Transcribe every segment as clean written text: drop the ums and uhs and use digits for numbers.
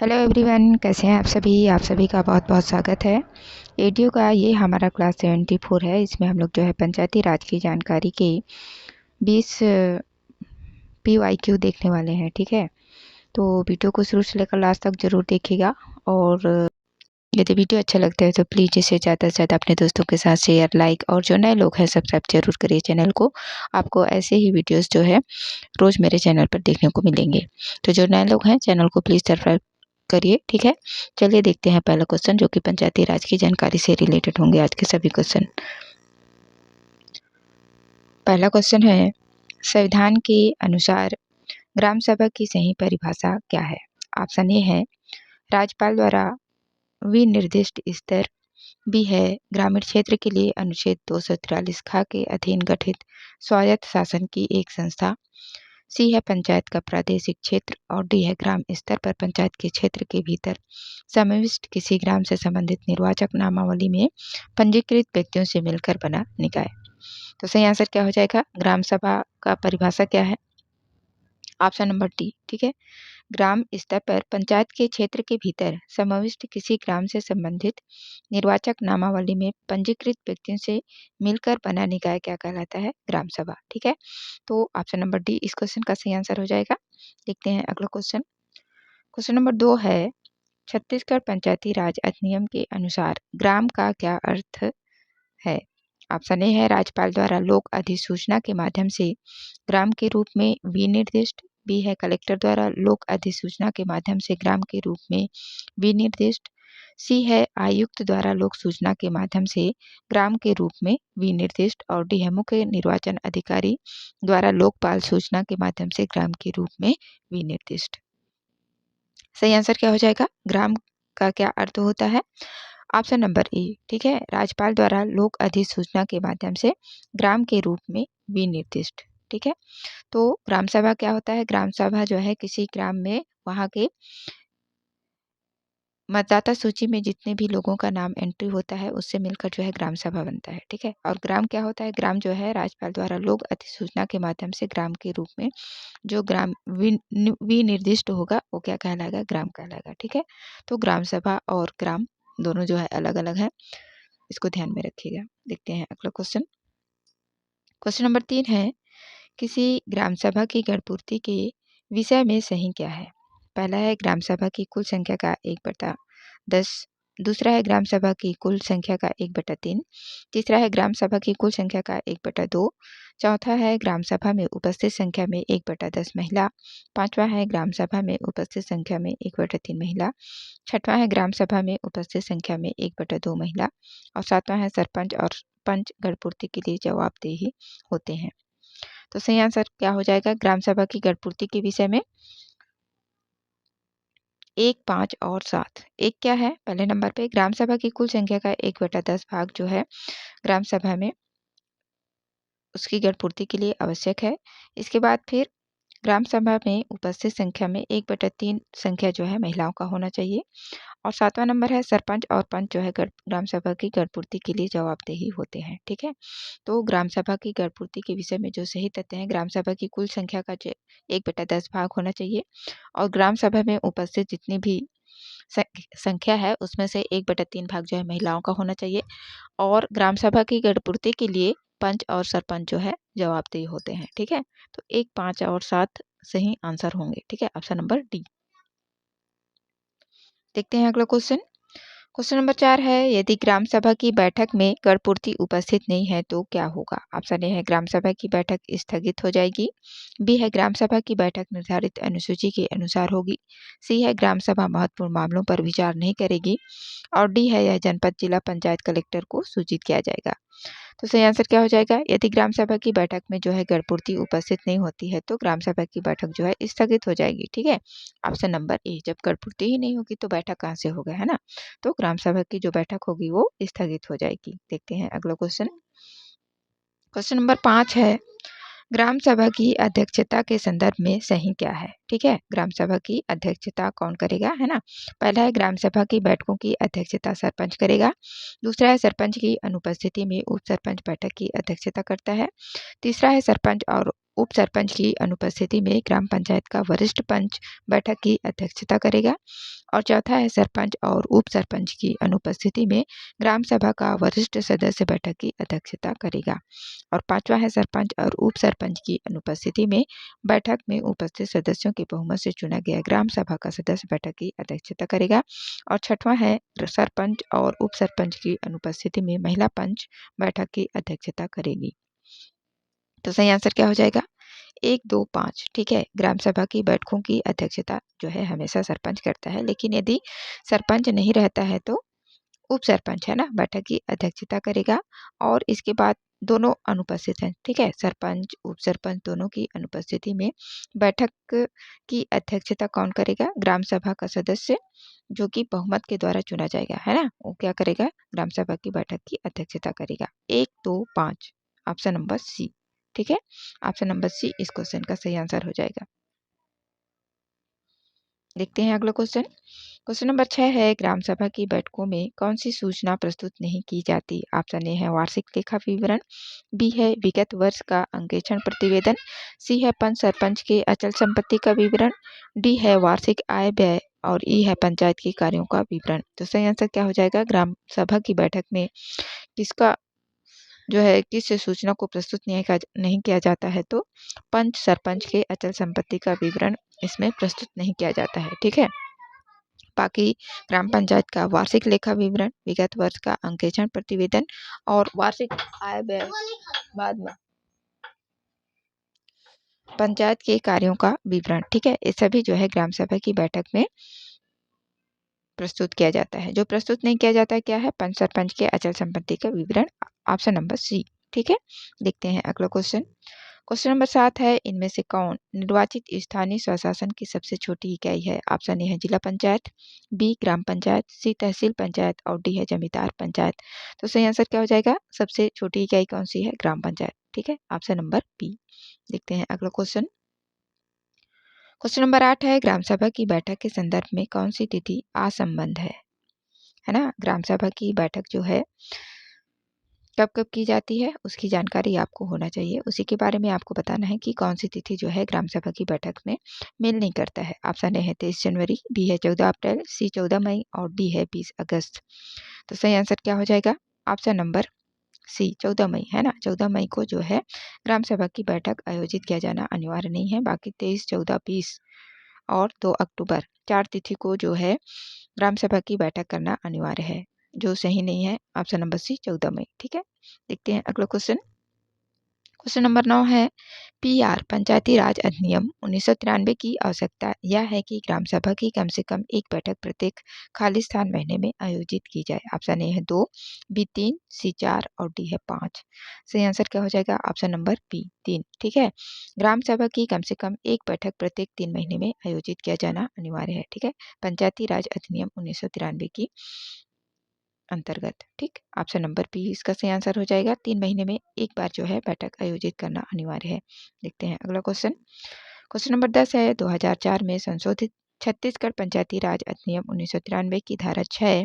Hello everyone, कैसे हैं आप सभी का बहुत बहुत स्वागत है। एडीओ का ये हमारा क्लास 74 है। इसमें हम लोग जो है पंचायती राज की जानकारी के 20 PYQ देखने वाले हैं। ठीक है, तो वीडियो को शुरू से लेकर लास्ट तक जरूर देखिएगा। और यदि वीडियो अच्छा लगता है तो प्लीज़ इसे ज़्यादा से ज़्यादा अपने दोस्तों के साथ शेयर, लाइक और जो नए लोग हैं सब्सक्राइब जरूर करिए चैनल को। आपको ऐसे ही वीडियोस जो है रोज़ मेरे चैनल पर देखने को मिलेंगे। तो जो नए लोग हैं चैनल को प्लीज़ सब्सक्राइब करिए। ठीक है, चलिए देखते हैं पहला क्वेश्चन, जो कि पंचायती राज की जानकारी से रिलेटेड होंगे आज के सभी क्वेश्चन। पहला क्वेश्चन है, संविधान के अनुसार ग्राम सभा की सही परिभाषा क्या है? ऑप्शन ए है राज्यपाल द्वारा विनिर्दिष्ट स्तर, बी है ग्रामीण क्षेत्र के लिए अनुच्छेद 243 ख के अधीन गठित स्वायत्त शासन की एक संस्था, सी है पंचायत का प्रादेशिक क्षेत्र और डी है ग्राम स्तर पर पंचायत के क्षेत्र के भीतर समाविष्ट किसी ग्राम से संबंधित निर्वाचक नामावली में पंजीकृत व्यक्तियों से मिलकर बना निकाय। तो सही आंसर क्या हो जाएगा? ग्राम सभा का परिभाषा क्या है? Option number D. ठीक है, ग्राम स्तर पर पंचायत के क्षेत्र के भीतर समाविष्ट किसी ग्राम से संबंधित निर्वाचक नामावली में पंजीकृत व्यक्तियों से मिलकर बना निकाय क्या कहलाता है? ग्राम सभा। ठीक है, तो ऑप्शन नंबर डी इस क्वेश्चन का सही आंसर हो जाएगा। देखते हैं अगला क्वेश्चन। क्वेश्चन नंबर 2 है, छत्तीसगढ़ पंचायती राज अधिनियम के अनुसार ग्राम का क्या अर्थ है? ऑप्शन ए है राज्यपाल द्वारा लोक अधिसूचना के माध्यम से ग्राम के रूप में विनिर्दिष्ट, बी है कलेक्टर द्वारा लोक अधिसूचना के माध्यम से ग्राम के रूप में विनिर्दिष्ट, सी है आयुक्त द्वारा लोक सूचना के माध्यम से ग्राम के रूप में विनिर्दिष्ट और डी है मुख्य निर्वाचन अधिकारी द्वारा लोकपाल सूचना के माध्यम से ग्राम के रूप में विनिर्दिष्ट। सही आंसर क्या हो जाएगा? ग्राम का क्या अर्थ होता है? Option number A. ठीक है, राज्यपाल द्वारा लोक अधिसूचना के माध्यम से ग्राम के रूप में विनिर्दिष्ट। ठीक है, तो ग्राम सभा क्या होता है? ग्राम सभा जो है किसी ग्राम में वहाँ के मतदाता सूची में जितने भी लोगों का नाम एंट्री होता है उससे मिलकर जो है ग्राम सभा बनता है। ठीक है, और ग्राम क्या होता है? ग्राम जो है राज्यपाल द्वारा लोक अधिसूचना के माध्यम से ग्राम के रूप में जो ग्राम विनिर्दिष्ट होगा वो क्या कहलाएगा? ग्राम कहलाएगा। ठीक है, तो ग्राम सभा और ग्राम दोनों जो है अलग अलग है, इसको ध्यान में रखिएगा। देखते हैं अगला क्वेश्चन। क्वेश्चन नंबर 3 है, किसी ग्राम सभा की गणपूर्ति के विषय में सही क्या है? पहला है ग्राम सभा की कुल संख्या का 1/10, दूसरा है ग्राम सभा की कुल संख्या का 1/3, तीसरा है ग्राम सभा की कुल संख्या का 1/2, चौथा है ग्राम सभा में उपस्थित संख्या में 1/10 महिला, पांचवा है ग्राम सभा में उपस्थित संख्या में 1/3 महिला, छठवां है ग्राम सभा में उपस्थित संख्या में 1/2 महिला और सातवां है सरपंच और पंच गणपूर्ति के लिए जवाबदेही होते हैं। तो सही आंसर क्या हो जाएगा? ग्राम सभा की गणपूर्ति के विषय में 1, 5 और 7। एक क्या है? पहले नंबर पे ग्राम सभा की कुल संख्या का 1/10 भाग जो है ग्राम सभा में उसकी गणपूर्ति के लिए आवश्यक है। इसके बाद फिर ग्राम सभा में उपस्थित संख्या में 1/3 संख्या जो है महिलाओं का होना चाहिए और सातवां नंबर है सरपंच और पंच जो है ग्राम सभा की गणपूर्ति के लिए जवाबदेही होते हैं। ठीक है, तो ग्राम सभा की गणपूर्ति के विषय में जो सही तथ्य हैं, ग्राम सभा की कुल संख्या का 1/10 भाग होना चाहिए और ग्राम सभा में उपस्थित जितनी भी संख्या है उसमें से 1/3 भाग जो है महिलाओं का होना चाहिए और ग्राम सभा की गणपूर्ति के लिए पंच और सरपंच जो है जवाबदेही होते हैं। ठीक है, तो 1, 5 और 7 सही आंसर होंगे। ठीक है, ऑप्शन नंबर डी। देखते हैं अगला क्वेश्चन। क्वेश्चन नंबर 4 है, यदि ग्राम सभा की बैठक में गणपूर्ति उपस्थित नहीं है तो क्या होगा? ऑप्शन ए है ग्राम सभा की बैठक स्थगित हो जाएगी, बी है ग्राम सभा की बैठक निर्धारित अनुसूची के अनुसार होगी, सी है ग्राम सभा महत्वपूर्ण मामलों पर विचार नहीं करेगी और डी है यह जनपद, जिला पंचायत, कलेक्टर को सूचित किया जाएगा। तो सही आंसर क्या हो जाएगा? यदि ग्राम सभा की बैठक में जो है गणपूर्ति उपस्थित नहीं होती है तो ग्राम सभा की बैठक जो है स्थगित हो जाएगी। ठीक है, ऑप्शन नंबर ए। जब गणपूर्ति ही नहीं होगी तो बैठक कहाँ से होगा, है ना? तो ग्राम सभा की जो बैठक होगी वो स्थगित हो जाएगी। देखते हैं अगला क्वेश्चन। क्वेश्चन नंबर 5 है, ग्राम सभा की अध्यक्षता के संदर्भ में सही क्या है? ठीक है, ग्राम सभा की अध्यक्षता कौन करेगा, है ना? पहला है ग्राम सभा की बैठकों की अध्यक्षता सरपंच करेगा, दूसरा है सरपंच की अनुपस्थिति में उप सरपंच बैठक की अध्यक्षता करता है, तीसरा है सरपंच और उप सरपंच की अनुपस्थिति में ग्राम पंचायत का वरिष्ठ पंच बैठक की अध्यक्षता करेगा और चौथा है सरपंच और उप सरपंच की अनुपस्थिति में ग्राम सभा का वरिष्ठ सदस्य बैठक की अध्यक्षता करेगा। और पांचवा है सरपंच और उप सरपंच की अनुपस्थिति में बैठक में उपस्थित सदस्यों के बहुमत से चुना गया ग्राम सभा का सदस्य बैठक की अध्यक्षता करेगा। और छठवां है सरपंच और उप सरपंच की अनुपस्थिति में महिला पंच बैठक की अध्यक्षता करेगी। तो सही आंसर क्या हो जाएगा? 1, 2, 5। ठीक है, ग्राम सभा की बैठकों की अध्यक्षता जो है हमेशा सरपंच करता है, लेकिन यदि सरपंच नहीं रहता है तो उप सरपंच है ना बैठक की अध्यक्षता करेगा। और इसके बाद दोनों अनुपस्थित हैं, ठीक है, सरपंच उप सरपंच दोनों की अनुपस्थिति में बैठक की अध्यक्षता कौन करेगा? ग्राम सभा का सदस्य जो कि बहुमत के द्वारा चुना जाएगा, है ना, वो क्या करेगा? ग्राम सभा की बैठक की अध्यक्षता करेगा। 1, 2, 5, ऑप्शन नंबर सी। ठीक है, ऑप्शन नंबर सी इस क्वेश्चन का सही आंसर हो जाएगा। देखते हैं अगला क्वेश्चन। क्वेश्चन नंबर 6 है ग्राम सभा की बैठकों में कौन सी सूचना प्रस्तुत नहीं की जाती? ऑप्शन ए है वार्षिक लेखा विवरण, बी है विगत वर्ष का अंकेक्षण प्रतिवेदन, सी है पंच सरपंच के अचल संपत्ति का विवरण, डी है वार्षिक आय व्यय और ई है पंचायत के कार्यों का विवरण। तो सही आंसर क्या हो जाएगा? ग्राम सभा की बैठक में किसका जो है किस सूचना को प्रस्तुत नहीं किया जाता है? तो पंच सरपंच के अचल संपत्ति का विवरण इसमें प्रस्तुत नहीं किया जाता है। ठीक है, बाकी ग्राम पंचायत का वार्षिक लेखा विवरण, विगत वर्ष का अंकेक्षण प्रतिवेदन और वार्षिक आय व्यय बाद में पंचायत के कार्यों का विवरण, ठीक है, ये सभी जो है ग्राम सभा की बैठक में प्रस्तुत किया जाता है। जो प्रस्तुत नहीं किया जाता है क्या है? पंच सरपंच के अचल संपत्ति का विवरण, ऑप्शन नंबर सी। ठीक है, देखते हैं अगला क्वेश्चन। क्वेश्चन नंबर 7 है इनमें से कौन निर्वाचित स्थानीय स्वशासन की सबसे छोटी इकाई है? ऑप्शन ए है जिला पंचायत, बी ग्राम पंचायत, सी तहसील पंचायत और डी है जमींदार पंचायत। तो सही आंसर क्या हो जाएगा? सबसे छोटी इकाई कौन सी है? ग्राम पंचायत। ठीक है, ऑप्शन नंबर बी। देखते हैं अगला क्वेश्चन। क्वेश्चन नंबर 8 है ग्राम सभा की बैठक के संदर्भ में कौन सी तिथि असंबद्ध है ना? ग्राम सभा की बैठक जो है कब कब की जाती है उसकी जानकारी आपको होना चाहिए। उसी के बारे में आपको बताना है कि कौन सी तिथि जो है ग्राम सभा की बैठक में मेल नहीं करता है। ऑप्शन ए है 23 जनवरी, बी है 14 अप्रैल, सी 14 मई और डी है 20 अगस्त। तो सही आंसर क्या हो जाएगा? ऑप्शन नंबर सी 14 मई, है ना। 14 मई को जो है ग्राम सभा की बैठक आयोजित किया जाना अनिवार्य नहीं है। बाकी 23, 14, 20 और 2 अक्टूबर 4 तिथि को जो है ग्राम सभा की बैठक करना अनिवार्य है। जो सही नहीं है ऑप्शन नंबर सी 14 मई। ठीक है, देखते हैं अगला क्वेश्चन। क्वेश्चन नंबर 9 है पीआर पंचायती राज अधिनियम 1993 की आवश्यकता यह है कि ग्राम सभा की कम से कम एक बैठक प्रत्येक खाली स्थान महीने में आयोजित की जाए। ऑप्शन ए है 2, बी 3, सी 4 और डी है 5। सही आंसर क्या हो जाएगा? Option number B 3। ठीक है, ग्राम सभा की कम से कम एक बैठक प्रत्येक 3 महीने में आयोजित किया जाना अनिवार्य है। ठीक है, पंचायती राज अधिनियम 1993 की अंतर्गत। ठीक, ऑप्शन नंबर बी इसका सही आंसर हो जाएगा। 3 महीने में एक बार जो है बैठक आयोजित करना अनिवार्य है। देखते हैं अगला क्वेश्चन। क्वेश्चन नंबर 10 है 2004 में संशोधित छत्तीसगढ़ पंचायती राज अधिनियम 1993 की धारा 6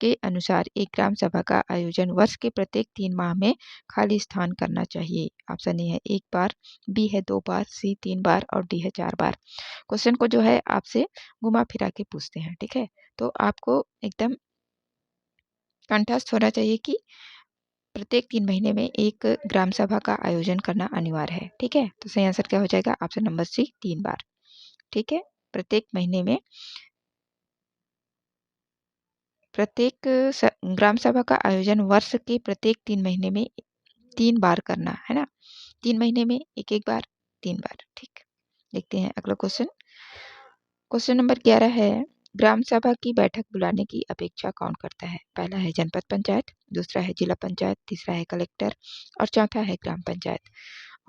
के अनुसार एक ग्राम सभा का आयोजन वर्ष के प्रत्येक 3 माह में खाली स्थान करना चाहिए। ऑप्शन ए है 1 बार, बी है 2 बार, सी 3 बार और डी है 4 बार। क्वेश्चन को जो है आपसे घुमा फिरा के पूछते हैं। ठीक है, तो आपको एकदम कंठस्थ होना चाहिए कि प्रत्येक 3 महीने में एक ग्राम सभा का आयोजन करना अनिवार्य है। ठीक है, तो सही आंसर क्या हो जाएगा? ऑप्शन नंबर सी 3 बार। ठीक है, प्रत्येक महीने में प्रत्येक ग्राम सभा का आयोजन वर्ष के प्रत्येक 3 महीने में 3 बार करना है ना। 3 महीने में एक एक बार, 3 बार। ठीक, देखते हैं अगला क्वेश्चन। क्वेश्चन नंबर 11 है ग्राम सभा की बैठक बुलाने की अपेक्षा कौन करता है? पहला है जनपद पंचायत, दूसरा है जिला पंचायत, तीसरा है कलेक्टर और चौथा है ग्राम पंचायत।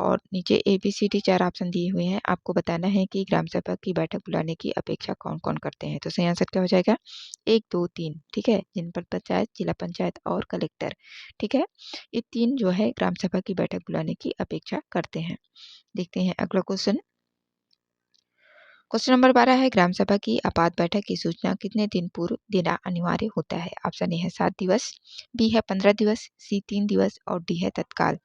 और नीचे ABCD 4 ऑप्शन दिए हुए हैं। आपको बताना है कि ग्राम सभा की बैठक बुलाने की अपेक्षा कौन कौन करते हैं। तो सही आंसर क्या हो जाएगा? 1, 2, 3। ठीक है, जनपद पंचायत, जिला पंचायत और कलेक्टर। ठीक है, ये 3 जो है ग्राम सभा की बैठक बुलाने की अपेक्षा करते हैं। देखते हैं अगला क्वेश्चन। क्वेश्चन नंबर 12 है ग्राम सभा की आपात बैठक की सूचना कितने दिन पूर्व देना अनिवार्य होता है? ऑप्शन ए है 7 दिवस, बी है 15 दिवस, सी 3 दिवस और डी है तत्काल।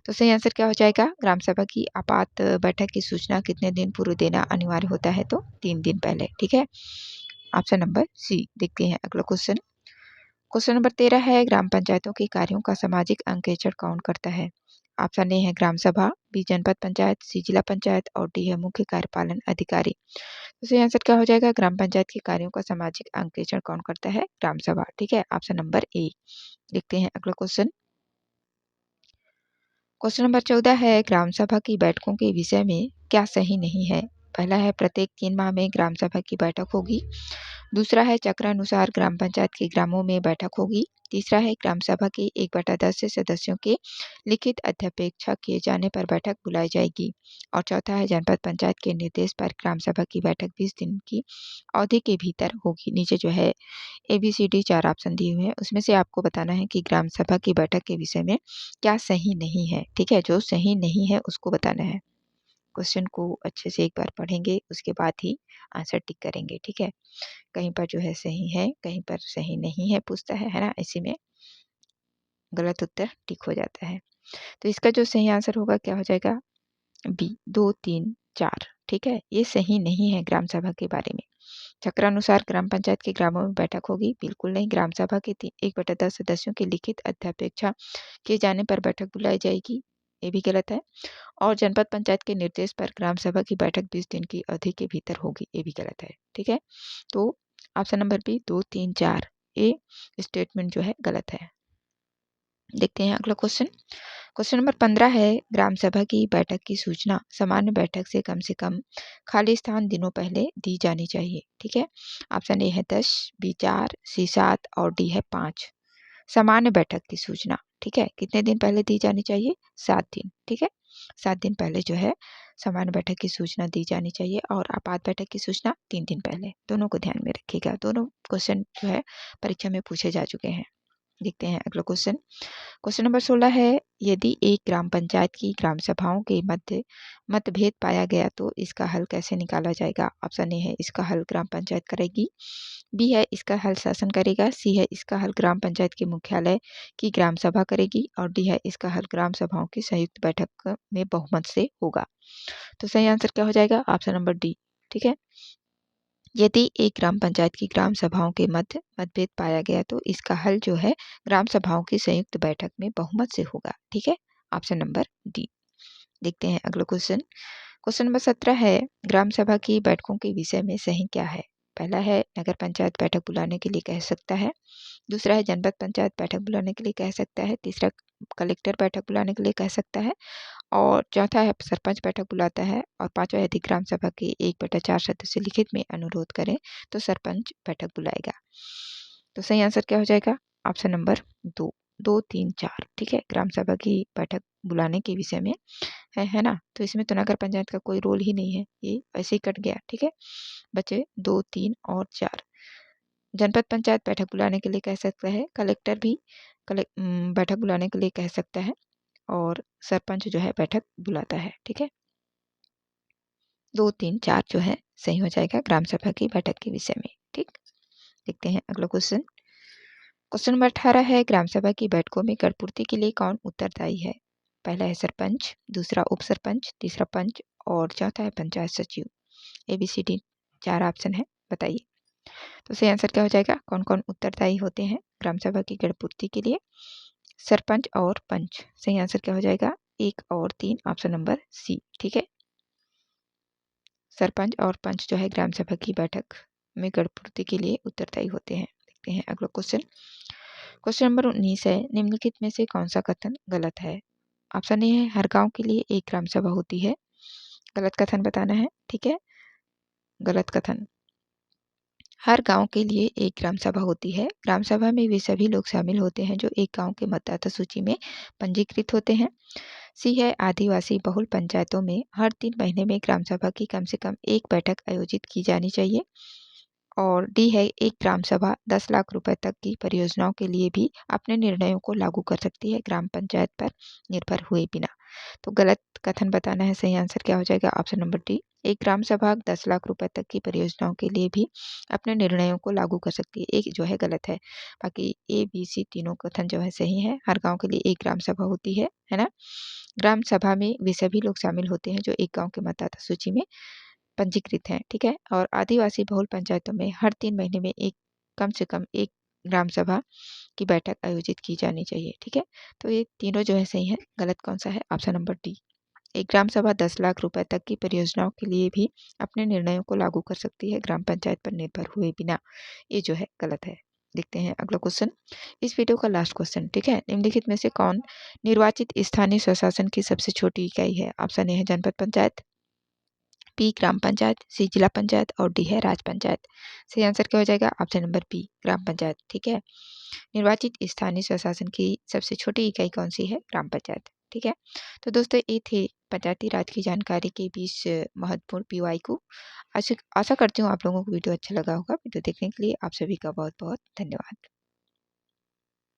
तो सही आंसर क्या हो जाएगा? ग्राम सभा की आपात बैठक की सूचना कितने दिन पूर्व देना अनिवार्य होता है? तो 3 दिन पहले। ठीक है, ऑप्शन नंबर सी। देखते हैं अगला क्वेश्चन। क्वेश्चन नंबर 13 है, ग्राम पंचायतों के कार्यों का सामाजिक अंकेक्षण कौन करता है? ऑप्शन ए है ग्राम सभा, बी जनपद पंचायत, सी जिला पंचायत और डी है मुख्य कार्यपालन अधिकारी। तो सही आंसर क्या हो जाएगा? ग्राम पंचायत के कार्यों का सामाजिक अंकेक्षण कौन करता है? ग्राम सभा। ठीक है, ऑप्शन नंबर ए। देखते हैं अगला क्वेश्चन। क्वेश्चन नंबर 14 है, ग्राम सभा की बैठकों के विषय में क्या सही नहीं है? पहला है प्रत्येक 3 माह में ग्राम सभा की बैठक होगी। दूसरा है चक्रानुसार ग्राम पंचायत के ग्रामों में बैठक होगी। तीसरा है ग्राम सभा की 1/10 से सदस्यों के लिखित अध्यपेक्षा किए जाने पर बैठक बुलाई जाएगी। और चौथा है जनपद पंचायत के निर्देश पर ग्राम सभा की बैठक 20 दिन की अवधि के भीतर होगी। नीचे जो है ABCD 4 ऑप्शन दिए हुए हैं, उसमें से आपको बताना है कि ग्राम सभा की बैठक के विषय में क्या सही नहीं है। ठीक है, जो सही नहीं है उसको बताना है। क्वेश्चन को अच्छे से एक बार पढ़ेंगे, उसके बाद ही आंसर टिक करेंगे। ठीक है, कहीं पर जो है सही है, कहीं पर सही नहीं है पूछता है ना, ऐसे में गलत उत्तर टिक हो जाता है। तो इसका जो सही आंसर होगा क्या हो जाएगा? बी 2, 3, 4। ठीक है, ये सही नहीं है ग्राम सभा के बारे में। चक्रानुसार ग्राम पंचायत के ग्रामों में बैठक होगी, बिल्कुल नहीं। ग्राम सभा के 1/10 सदस्यों की लिखित अध्यपेक्षा किए जाने पर बैठक बुलाई जाएगी, ये भी गलत है। और जनपद पंचायत के निर्देश पर ग्राम सभा की बैठक 20 दिन की अवधि के भीतर होगी, ये भी गलत है। ठीक है, तो ऑप्शन नंबर बी 2, 3, 4 ये स्टेटमेंट जो है गलत है। देखते हैं अगला क्वेश्चन। क्वेश्चन नंबर 15 है, ग्राम सभा की बैठक की सूचना सामान्य बैठक से कम खाली स्थान दिनों पहले दी जानी चाहिए। ठीक है, ऑप्शन ए है 10, बी 4, सी 7 और डी है 5। सामान्य बैठक की सूचना, ठीक है, कितने दिन पहले दी जानी चाहिए? 7 दिन। ठीक है, 7 दिन पहले जो है सामान्य बैठक की सूचना दी जानी चाहिए और आपात बैठक की सूचना 3 दिन पहले। दोनों को ध्यान में रखिएगा, दोनों क्वेश्चन जो है परीक्षा में पूछे जा चुके हैं। देखते हैं अगला क्वेश्चन। क्वेश्चन नंबर 16 है, यदि एक ग्राम पंचायत की ग्राम सभाओं के मध्य मतभेद पाया गया तो इसका हल कैसे निकाला जाएगा? ऑप्शन ए है इसका हल ग्राम पंचायत करेगी, बी है इसका हल शासन करेगा, सी है इसका हल ग्राम पंचायत के मुख्यालय की ग्राम सभा करेगी और डी है इसका हल ग्राम सभाओं की संयुक्त बैठक में बहुमत से होगा। तो सही आंसर क्या हो जाएगा? Option number D. ठीक है, यदि एक ग्राम पंचायत की ग्राम सभाओं के मध्य मतभेद पाया गया तो इसका हल जो है ग्राम सभाओं की संयुक्त बैठक में बहुमत से होगा। ठीक है, ऑप्शन नंबर डी। देखते हैं अगला क्वेश्चन। क्वेश्चन नंबर 17 है, ग्राम सभा की बैठकों के विषय में सही क्या है? पहला है नगर पंचायत बैठक बुलाने के लिए कह सकता है, दूसरा है जनपद पंचायत बैठक बुलाने के लिए कह सकता है, तीसरा कलेक्टर बैठक बुलाने के लिए कह सकता है और चौथा है सरपंच बैठक बुलाता है और पांचवा यदि ग्राम सभा के 1/4 सदस्य लिखित में अनुरोध करें तो सरपंच बैठक बुलाएगा। तो सही आंसर क्या हो जाएगा? Option number 2, 2, 3, 4। ठीक है, ग्राम सभा की बैठक बुलाने के विषय में है ना, तो इसमें तो नगर पंचायत का कोई रोल ही नहीं है, ये ऐसे ही कट गया। ठीक है, बचे 2, 3 और 4। जनपद पंचायत बैठक बुलाने के लिए कह सकता है, कलेक्टर भी बैठक बुलाने के लिए कह सकता है और सरपंच जो है बैठक बुलाता है। ठीक है, 2, 3, 4 जो है सही हो जाएगा ग्राम सभा की बैठक के विषय में। ठीक, देखते हैं अगला क्वेश्चन। क्वेश्चन नंबर 18 है, ग्राम सभा की बैठकों में कर पूर्ति के लिए कौन उत्तरदायी है? पहला है सरपंच, दूसरा उप सरपंच, तीसरा पंच और चौथा है पंचायत सचिव। ABCD 4 ऑप्शन है, बताइए। तो सही आंसर क्या हो जाएगा? कौन कौन उत्तरदायी होते हैं ग्राम सभा की कर पूर्ति के लिए? सरपंच और पंच। सही आंसर क्या हो जाएगा? 1 और 3, ऑप्शन नंबर सी। ठीक है, सरपंच और पंच जो है ग्राम सभा की बैठक में गढ़पूर्ति के लिए उत्तरदायी होते हैं। देखते हैं अगला क्वेश्चन। क्वेश्चन नंबर 19 है, निम्नलिखित में से कौन सा कथन गलत है? ऑप्शन ए है हर गांव के लिए एक ग्राम सभा होती है, गलत कथन बताना है। ठीक है, गलत कथन, हर गांव के लिए एक ग्राम सभा होती है। ग्राम सभा में वे सभी लोग शामिल होते हैं जो एक गांव के मतदाता सूची में पंजीकृत होते हैं। सी है आदिवासी बहुल पंचायतों में हर 3 महीने में ग्राम सभा की कम से कम एक बैठक आयोजित की जानी चाहिए और डी है एक ग्राम सभा 10 लाख रुपए तक की परियोजनाओं के लिए भी अपने निर्णयों को लागू कर सकती है ग्राम पंचायत पर निर्भर हुए बिना। तो गलत कथन बताना है, सही आंसर क्या हो जाएगा? ऑप्शन नंबर डी, एक ग्राम सभा 10 लाख रुपए तक की परियोजनाओं के लिए भी अपने निर्णयों को लागू कर सकती है, एक जो है गलत है। बाकी ABC तीनों कथन जो है सही है। हर गांव के लिए एक ग्राम सभा होती है ना। ग्राम सभा में वे सभी लोग शामिल होते हैं जो एक गांव के मतदाता सूची में पंजीकृत हैं, ठीक है। और आदिवासी बहुल पंचायतों में हर 3 महीने में कम से कम एक ग्राम सभा की बैठक आयोजित की जानी चाहिए, ठीक है। तो ये तीनों जो है सही है। गलत कौन सा है? Option number D. एक ग्राम सभा 10 लाख रुपए तक की परियोजनाओं के लिए भी अपने निर्णयों को लागू कर सकती है, ग्राम पंचायत पर निर्भर हुए बिना। ये जो है गलत है। देखते हैं अगला क्वेश्चन। इस वीडियो का लास्ट क्वेश्चन, ठीक है। निम्नलिखित में से कौन निर्वाचित स्थानीय स्वशासन की सबसे छोटी इकाई है? ऑप्शन ए है जनपद पंचायत, बी ग्राम पंचायत, सी जिला पंचायत और डी है राज पंचायत। सही आंसर क्या हो जाएगा? ऑप्शन नंबर बी ग्राम पंचायत, ठीक है। निर्वाचित स्थानीय स्वशासन की सबसे छोटी इकाई कौन सी है? ग्राम पंचायत, ठीक है। तो दोस्तों ये थे पंचायती राज की जानकारी के 20 महत्वपूर्ण पीवाई। आशा आशा करती हूँ आप लोगों को वीडियो अच्छा लगा होगा। वीडियो देखने के लिए आप सभी का बहुत बहुत धन्यवाद।